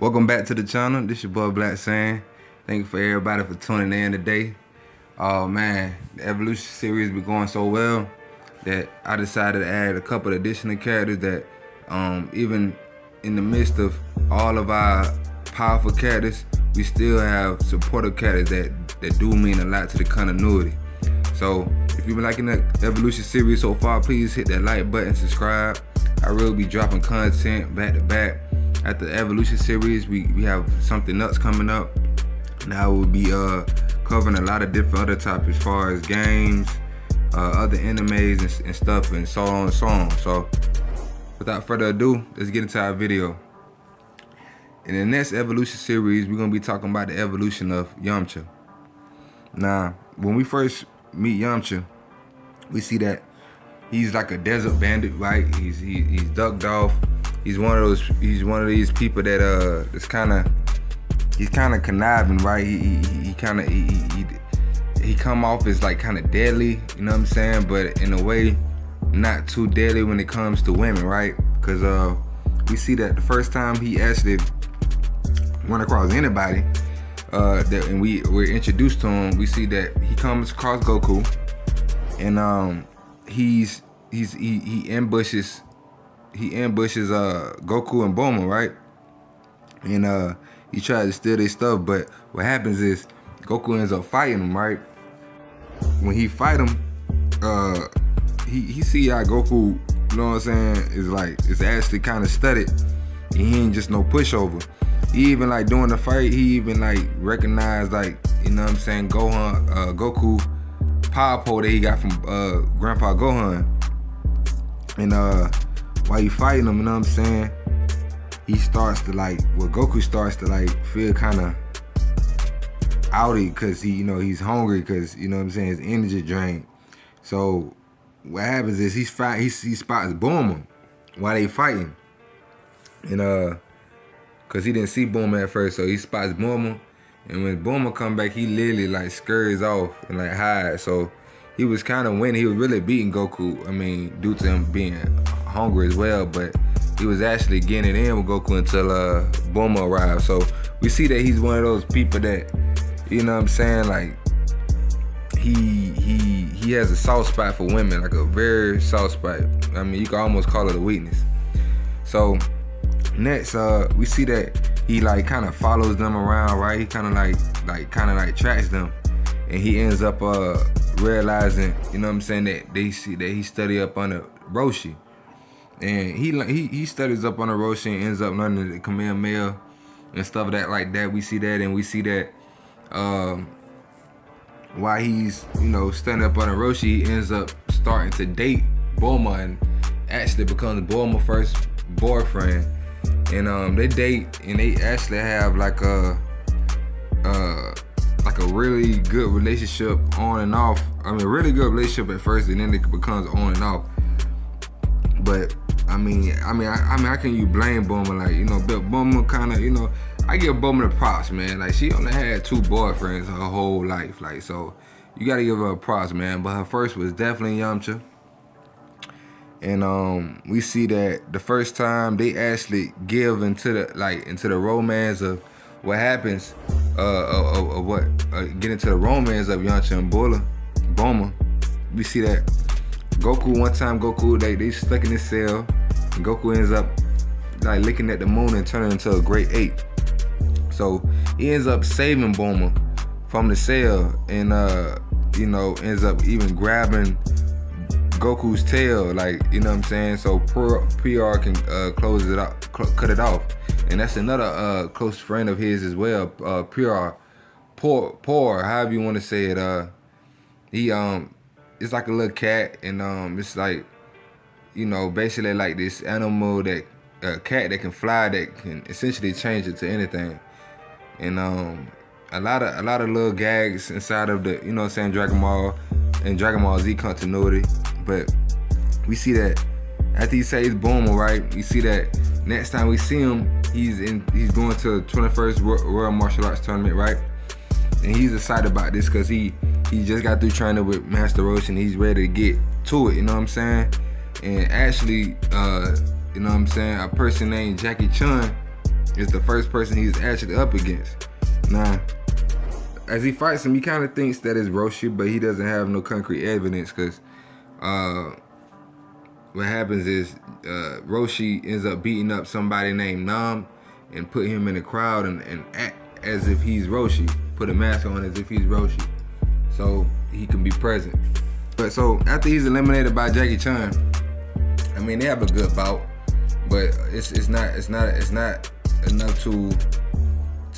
Welcome back to the channel. This your boy Black Saiyan. Thank you for everybody for tuning in today. Oh man, the Evolution series been going so well that I decided to add a couple of additional characters that even in the midst of all of our powerful characters, we still have supportive characters that do mean a lot to the continuity. So if you've been liking the Evolution series so far, please hit that like button, subscribe. I will be dropping content back to back. At the Evolution series, we have something else coming up. Now we'll be covering a lot of different other topics as far as games, other animes and stuff, and so on and so on. So without further ado, let's get into our video. In the next Evolution series, we're going to be talking about the evolution of Yamcha. Now, when we first meet Yamcha, we see that he's like a desert bandit, right? He's ducked off. He's one of these people that he's kind of conniving, right? He come off as like kind of deadly, you know what I'm saying? But in a way, not too deadly when it comes to women, right? Because we see that the first time he actually run across anybody, and we're introduced to him, we see that he comes across Goku, and he ambushes Goku and Bulma, right? And he tries to steal their stuff, but what happens is Goku ends up fighting him, right? When he fight him, he see how Goku, you know what I'm saying, is actually kind of studied, and he ain't just no pushover. He even like during the fight, he even like recognized, like, you know what I'm saying, Goku power pole that he got from Grandpa Gohan. And while you fighting him, you know what I'm saying, Goku starts to like feel kind of outy because he's hungry, because, you know what I'm saying, his energy drained. So what happens is he spots Bulma while they fighting, and because he didn't see Bulma at first, so he spots Bulma, and when Bulma come back, he literally like scurries off and like hides. So he was kind of winning. He was really beating Goku, I mean, due to him being hungry as well, but he was actually getting it in with Goku until Bulma arrived. So we see that he's one of those people that, you know what I'm saying, like he has a soft spot for women, like a very soft spot. I mean, you could almost call it a weakness. So next, we see that he like kind of follows them around, right? He kind of like tracks them, and he ends up realizing, you know what I'm saying, that he studied up under Roshi, and he studies up under Roshi and ends up learning the Kamehameha and stuff like that. We see that, and we see that while he's studying up under Roshi, he ends up starting to date Bulma and actually becomes Bulma's first boyfriend. And they date, and they actually have like a really good relationship on and off. I mean, really good relationship at first, and then it becomes on and off. But I mean, how can you blame Bulma? Like, Bulma kind of, I give Bulma the props, man. Like, she only had 2 boyfriends her whole life, like, so you gotta give her props, man. But her first was definitely Yamcha. And we see that the first time they actually give into the romance of what happens, get into the romance of Yamcha and Bulma. We see that Goku, they stuck in this cell, and Goku ends up like looking at the moon and turning into a great ape. So he ends up saving Bulma from the cell, and ends up even grabbing Goku's tail, like, you know what I'm saying, so PR can close it out, cut it off. And that's another close friend of his as well, PR, Poor, however you want to say it. He it's like a little cat, and it's like, basically like this animal, that cat that can fly, that can essentially change it to anything. And a lot of little gags inside of the, Dragon Ball and Dragon Ball Z continuity. But we see that after he saves Bulma, right, we see that next time we see him, he's going to the 21st Royal Martial Arts Tournament, right? And he's excited about this because he just got through training with Master Roshi, and he's ready to get to it, you know what I'm saying? And actually, a person named Jackie Chun is the first person he's actually up against. Now, as he fights him, he kind of thinks that it's Roshi, but he doesn't have no concrete evidence because what happens is Roshi ends up beating up somebody named Nam and put him in the crowd and act as if he's Roshi. Put a mask on as if he's Roshi, so he can be present. But so after he's eliminated by Jackie Chan, I mean they have a good bout, but it's not enough to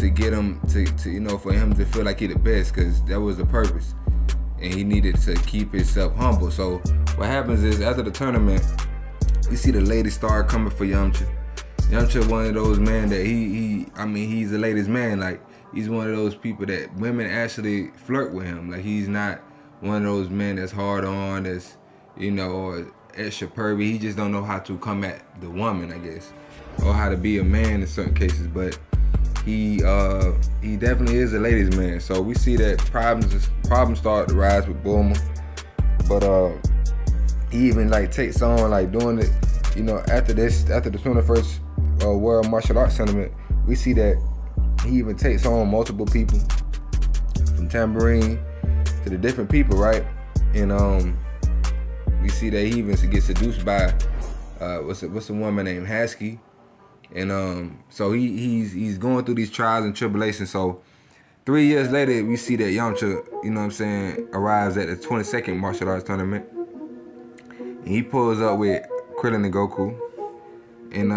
get him to for him to feel like he the best, because that was the purpose, and he needed to keep himself humble. So what happens is after the tournament, you see the ladies start coming for Yamcha. Yamcha one of those men that he's the ladies' man. Like he's one of those people that women actually flirt with him. Like he's not one of those men that's hard on, that's or extra pervy. He just don't know how to come at the woman, I guess, or how to be a man in certain cases. But he definitely is a ladies' man. So we see that problems start to rise with Bulma. But he even takes on doing it. After the 21st World Martial Arts Tournament, we see that he even takes on multiple people, from Tambourine to the different people, right? And we see that he even gets seduced by what's a woman named Hasky, and so he's going through these trials and tribulations. So 3 years later, we see that Yamcha, arrives at the 22nd Martial Arts Tournament, and he pulls up with Krillin and Goku. And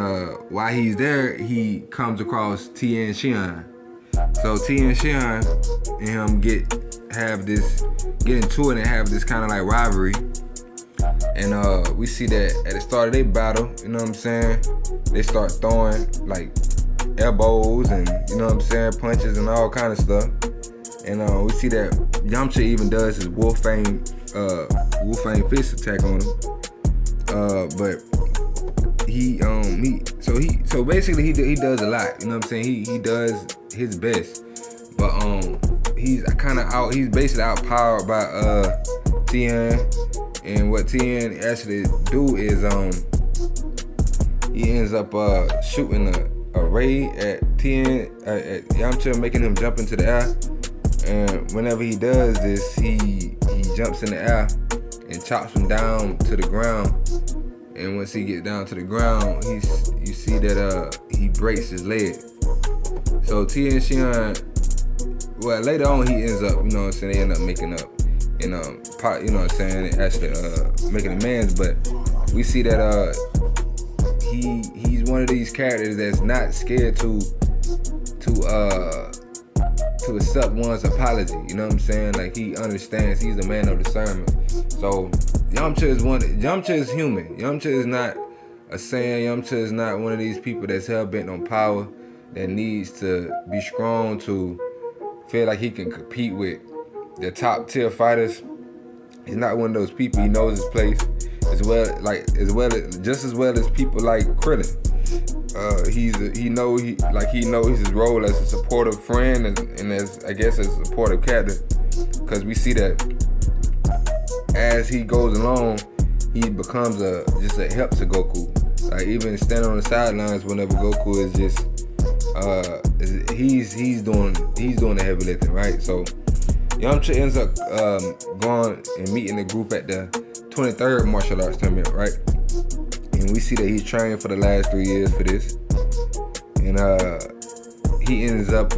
while he's there, he comes across Tien Shinhan. So Tien Shinhan and him get into it and have this kind of rivalry. And we see that at the start of their battle, they start throwing elbows and punches and all kind of stuff. And we see that Yamcha even does his Wolfang fist attack on him. But so basically he does a lot, he does his best, but he's basically outpowered by Tien. And what Tien actually do is he ends up shooting a ray at Yamcha, making him jump into the air. And whenever he does this, he jumps in the air and chops him down to the ground. And once he gets down to the ground, you see that he breaks his leg. So Tien Shinhan, well, later on he ends up, they end up making up and actually making amends. But we see that he's one of these characters that's not scared to accept one's apology. He understands. He's a man of discernment. So Yamcha is human. Yamcha is not a Saiyan. Yamcha is not one of these people that's hell bent on power, that needs to be strong to feel like he can compete with the top tier fighters. He's not one of those people. He knows his place just as well as people like Krillin. He knows his role as a supportive friend and as a supportive character, because we see that as he goes along, he becomes just a help to Goku. Even standing on the sidelines whenever Goku is just he's doing the heavy lifting, right? So Yamcha ends up going and meeting the group at the 23rd Martial Arts Tournament, right? And we see that he's training for the last 3 years for this. And he ends up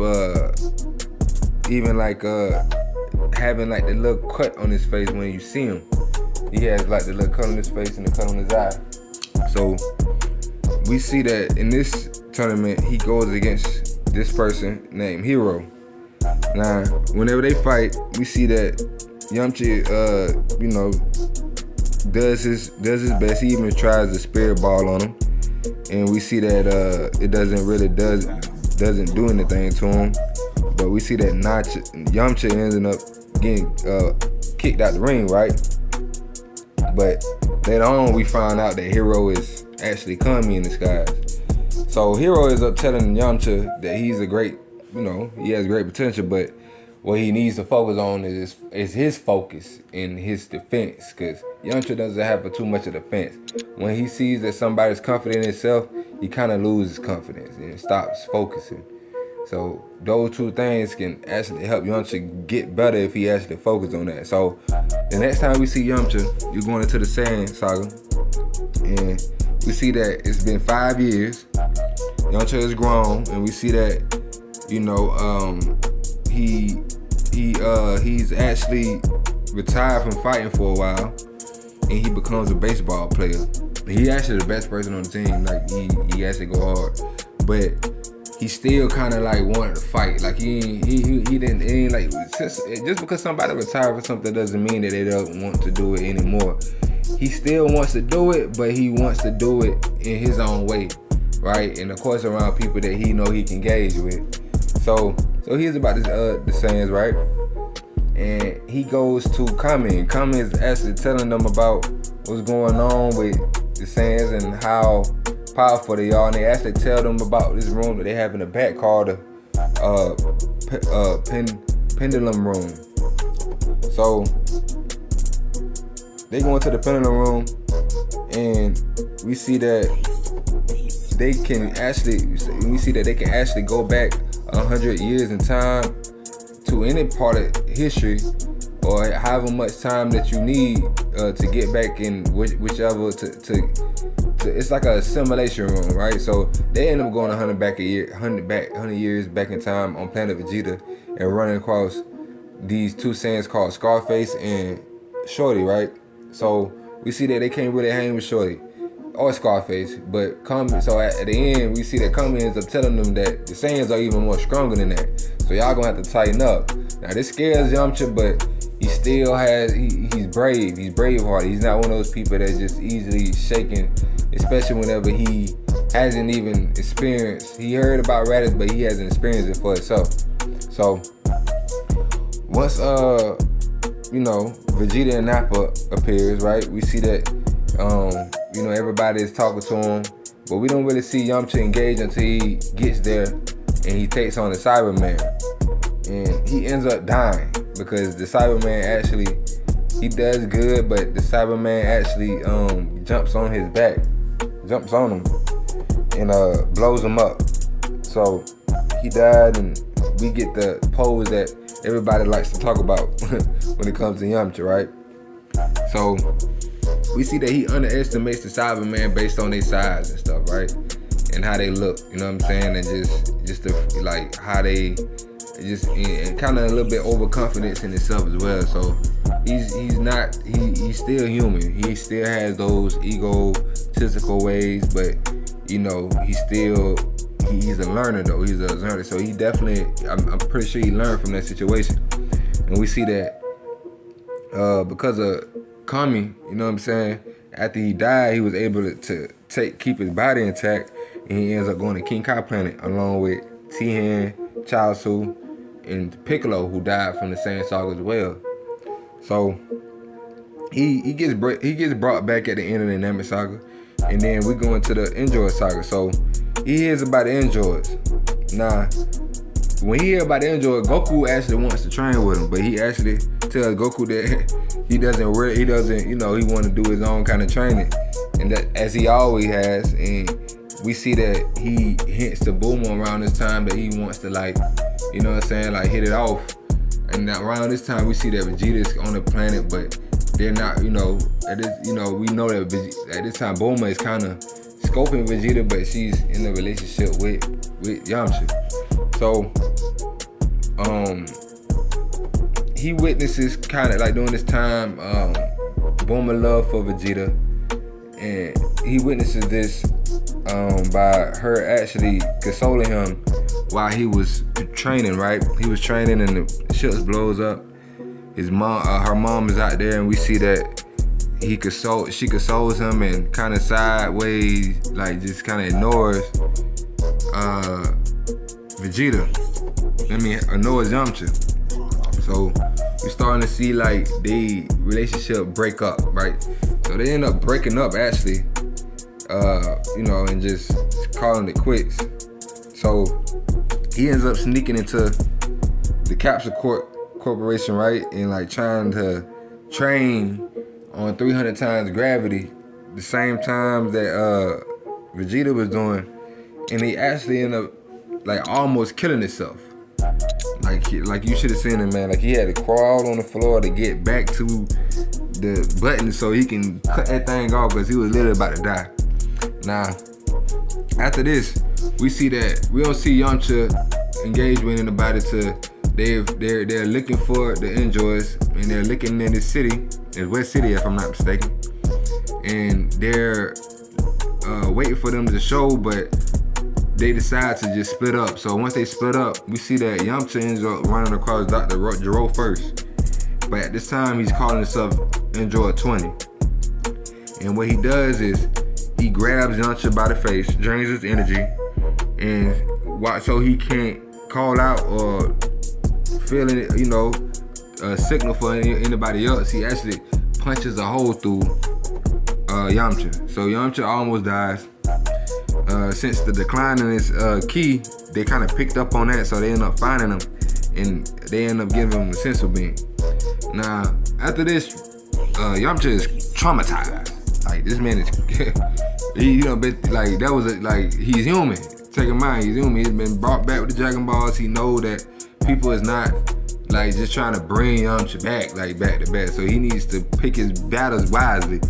even having the little cut on his face when you see him. He has the little cut on his face and the cut on his eye. So we see that in this tournament he goes against this person named Hero. Now, whenever they fight, we see that Yamcha, does his best. He even tries the spirit ball on him, and we see that it doesn't do anything to him. But we see that Yamcha ended up getting kicked out the ring, right? But later on, we find out that Hero is actually Kami in disguise. So Hero is up telling Yamcha that he's a great, he has great potential, but what he needs to focus on is his focus in his defense, because Yamcha doesn't have too much of defense. When he sees that somebody's confident in himself, he kind of loses confidence and stops focusing. So those two things can actually help Yamcha get better if he actually focus on that. So the next time we see Yamcha, you're going into the Saiyan saga, and we see that it's been 5 years. Yamcha is grown, and we see that, you know, he's actually retired from fighting for a while, and he becomes a baseball player. He actually the best person on the team. Like he actually go hard, but he still kind of like wanted to fight. Like he ain't like, just because somebody retired for something doesn't mean that they don't want to do it anymore. He still wants to do it, but he wants to do it in his own way, right? And of course around people that he know he can engage with. So here's about this, the Saiyans, right? And he goes to Kami, and Kami is actually telling them about what's going on with the Saiyans and how powerful they are. And they actually tell them about this room that they have in the back called the pendulum room. So they go into the pendulum room, and we see that they can actually go back 100 years in time to any part of history, or however much time that you need to get back in whichever to it's like a simulation room, right? So they end up going 100 years back in time on planet Vegeta, and running across these two Saiyans called Scarface and Shorty, right? So we see that they can't really hang with Shorty or Scarface, but so at the end we see that Kami ends up telling them that the Saiyans are even more stronger than that. So y'all gonna have to tighten up. Now this scares Yamcha, but he still has, he's brave. He's bravehearted. He's not one of those people that's just easily shaken, especially whenever he hasn't even experienced. He heard about Raditz, but he hasn't experienced it for himself. So once Vegeta and Nappa appears, right? We see that everybody is talking to him, but we don't really see Yamcha engage until he gets there and he takes on the Cyberman, and he ends up dying because the Cyberman actually, he does good, but the Cyberman actually jumps on him and blows him up. So he died, and we get the pose that everybody likes to talk about when it comes to Yamcha, right? So we see that he underestimates the Cyberman based on their size and stuff, right? And how they look, you know what I'm saying? And just the, like, how they just, and kind of a little bit overconfidence in himself as well. So he's still human. He still has those egotistical ways, but he's a learner though. He's a learner. So he definitely, I'm pretty sure he learned from that situation. And we see that because of Kami, you know what I'm saying? After he died, he was able to keep his body intact, and he ends up going to King Kai planet along with Tien, Chaozu, and Piccolo, who died from the same saga as well. So he gets brought back at the end of the Namek saga, and then we go into the Android saga. So he hears about the androids. Now, when he hears about the android, Goku actually wants to train with him, but he actually tells Goku that he want to do his own kind of training, and that, as he always has. And we see that he hints to Bulma around this time that he wants to, like, you know what I'm saying, like, hit it off. And now around this time we see that Vegeta's on the planet, but they're not, we know that at this time Bulma is kind of scoping Vegeta, but she's in a relationship with Yamcha. So he witnesses kind of like during this time Bulma love for Vegeta, and he witnesses this by her actually consoling him while he was training, right? He was training and the ship blows up. His mom, her mom is out there, and we see that she consoles him and kind of sideways, like, just kind of ignores Vegeta. Ignores Yamcha. So we're starting to see, like, the relationship break up, right? So they end up breaking up actually, and just calling it quits. So he ends up sneaking into the Capsule Corporation, right? And, like, trying to train on 300 times gravity, the same time that Vegeta was doing, and he actually ended up like almost killing himself. Like you should have seen him, man. Like he had to crawl on the floor to get back to the button so he can cut that thing off because he was literally about to die. Now, after this, we see that we don't see Yamcha engage with anybody to they're looking for the Enjoys, and they're looking in this city, in West City if I'm not mistaken, and they're waiting for them to show, but they decide to just split up. So once they split up, we see that Yamcha ends up running across Dr. Gero first, but at this time he's calling himself Enjoy 20, and what he does is he grabs Yamcha by the face, drains his energy, and so he can't call out or feel any, signal for anybody else. He actually punches a hole through Yamcha. So Yamcha almost dies. Since the decline in his ki, they kind of picked up on that, so they end up finding him, and they end up giving him a sensu bean. Now, after this, Yamcha is traumatized. Like this man is, that was he's human. Take in mind, he's human. He's been brought back with the Dragon Balls. He know that people is not like just trying to bring Yamcha back, like back to back. So he needs to pick his battles wisely.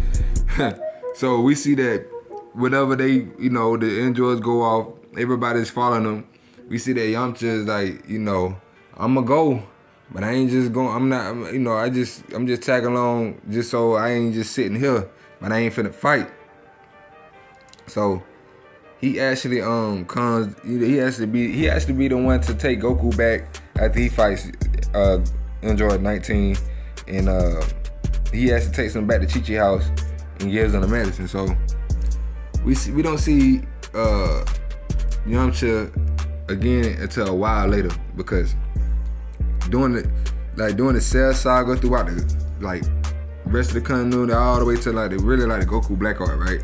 So we see that whenever they, the Enjoys go off, everybody's following them. We see that Yamcha is like, I'ma go, but I ain't just going. I'm not, I'm just tagging along just so I ain't just sitting here, but I ain't finna fight. So he actually comes. He has to be the one to take Goku back after he fights Android 19, and he has to take them back to Chi Chi house and gives them the medicine. So we don't see Yamcha again until a while later, because during the Cell Saga throughout the rest of the continuity all the way to the Goku Black Art, right?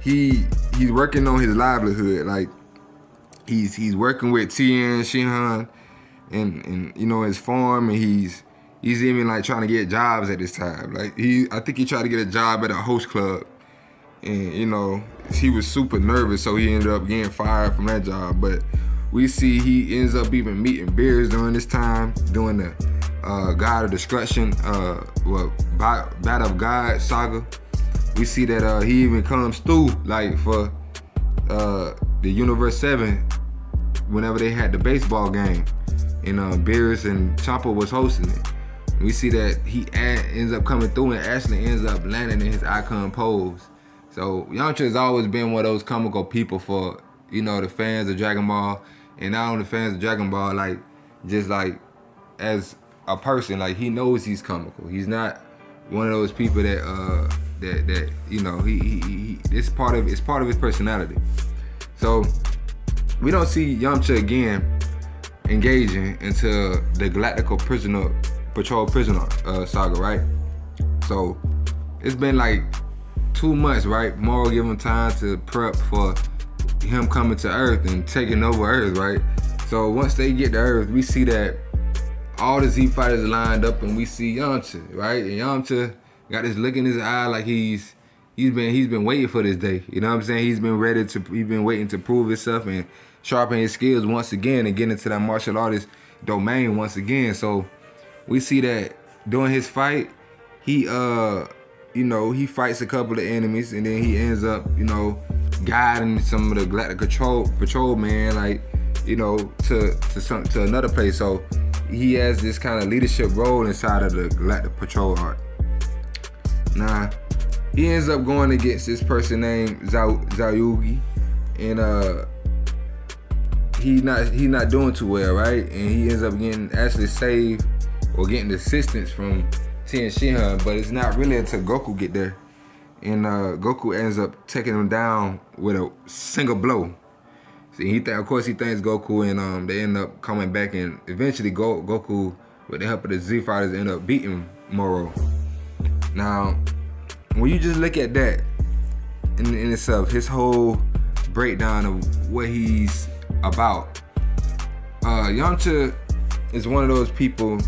He's working on his livelihood. Like he's working with Tien, Shihan, and his farm, and he's even trying to get jobs at this time. I think he tried to get a job at a host club, and he was super nervous, so he ended up getting fired from that job. But we see he ends up even meeting Beerus during this time, doing the God of Destruction, Battle of God saga. We see that he even comes through for the Universe 7 whenever they had the baseball game, and Beerus and Chopper was hosting it. We see that he ends up coming through and actually ends up landing in his icon pose. So Yamcha has always been one of those comical people for the fans of Dragon Ball, and not only fans of Dragon Ball, as a person, he knows he's comical. He's not one of those people that it's part of his personality. So we don't see Yamcha again engaging into the Galactical Patrol Prisoner saga, right? So it's been 2 months, right? Moro give him time to prep for him coming to Earth and taking over Earth, right? So once they get to Earth, we see that all the Z fighters lined up, and we see Yamcha, right? And Yamcha got this look in his eye like he's been waiting for this day. You know what I'm saying? He's been waiting to prove himself and sharpen his skills once again and get into that martial artist domain once again. So we see that during his fight, he fights a couple of enemies, and then he ends up guiding some of the Galactic Patrol man to another place. So he has this kind of leadership role inside of the Galactic Patrol art. Now, he ends up going against this person named Zayugi, and he's not doing too well, right? And he ends up getting assistance from Tien Shihan, but it's not really until Goku get there, and Goku ends up taking him down with a single blow. See, he thinks Goku, and they end up coming back, and eventually Goku, with the help of the Z Fighters, end up beating Moro. Now, when you just look at that in itself, his whole breakdown of what he's about, Yamcha is one of those people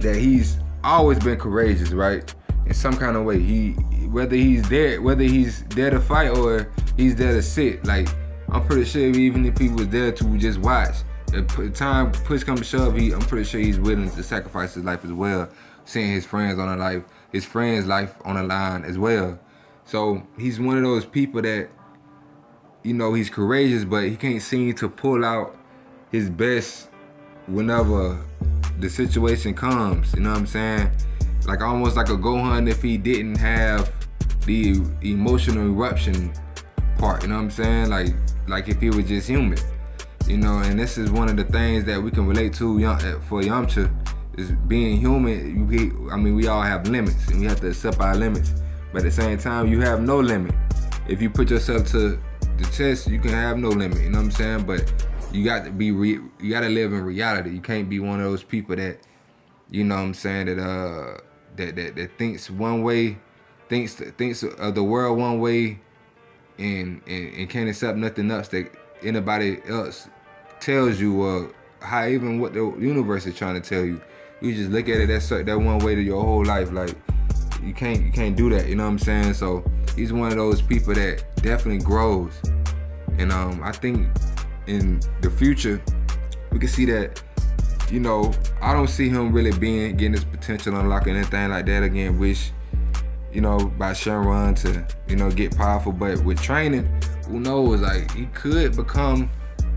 that he's always been courageous, right? In some kind of way, whether he's there to fight or he's there to sit. Like, I'm pretty sure even if he was there to just watch, the time push come to shove, I'm pretty sure he's willing to sacrifice his life as well, seeing his friends on his friend's life on the line as well. So he's one of those people that, you know, he's courageous, but he can't seem to pull out his best whenever the situation comes. You know what I'm saying? Like almost like a Gohan if he didn't have the emotional eruption part. You know what I'm saying? Like if he was just human. You know, and this is one of the things that we can relate to for Yamcha, is being human. We all have limits, and we have to accept our limits. But at the same time, you have no limit. If you put yourself to the test, you can have no limit. You know what I'm saying? But you got to you got to live in reality. You can't be one of those people that, you know what I'm saying, that thinks one way, thinks of the world one way, and can't accept nothing else that anybody else tells you, or how even what the universe is trying to tell you. You just look at it that one way to your whole life. Like you can't do that. You know what I'm saying? So he's one of those people that definitely grows, and I think in the future we can see that. You know, I don't see him really getting his potential unlocked or anything like that again. Wish, you know, by Shenron to, you know, get powerful, but with training, who knows? Like he could become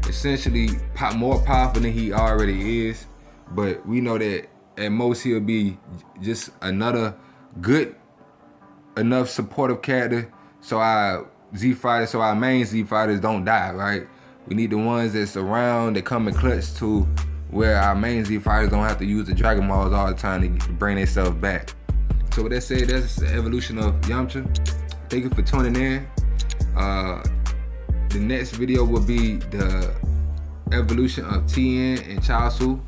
essentially more powerful than he already is. But we know that at most he'll be just another good enough supportive character, so our main Z fighters don't die, right? We need the ones that's around that come in clutch to where our main Z fighters don't have to use the Dragon Balls all the time to bring themselves back. So with that said, that's the evolution of Yamcha. Thank you for tuning in. The next video will be the evolution of Tien and Chaozu.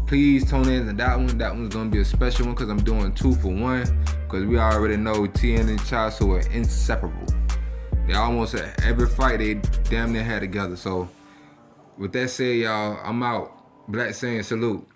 Please tune in to that one. That one's gonna be a special one because I'm doing 2 for 1. Because we already know Tien and Chaozu are inseparable. They almost every fight they damn near had together. So with that said, y'all, I'm out. Black Saiyan, salute.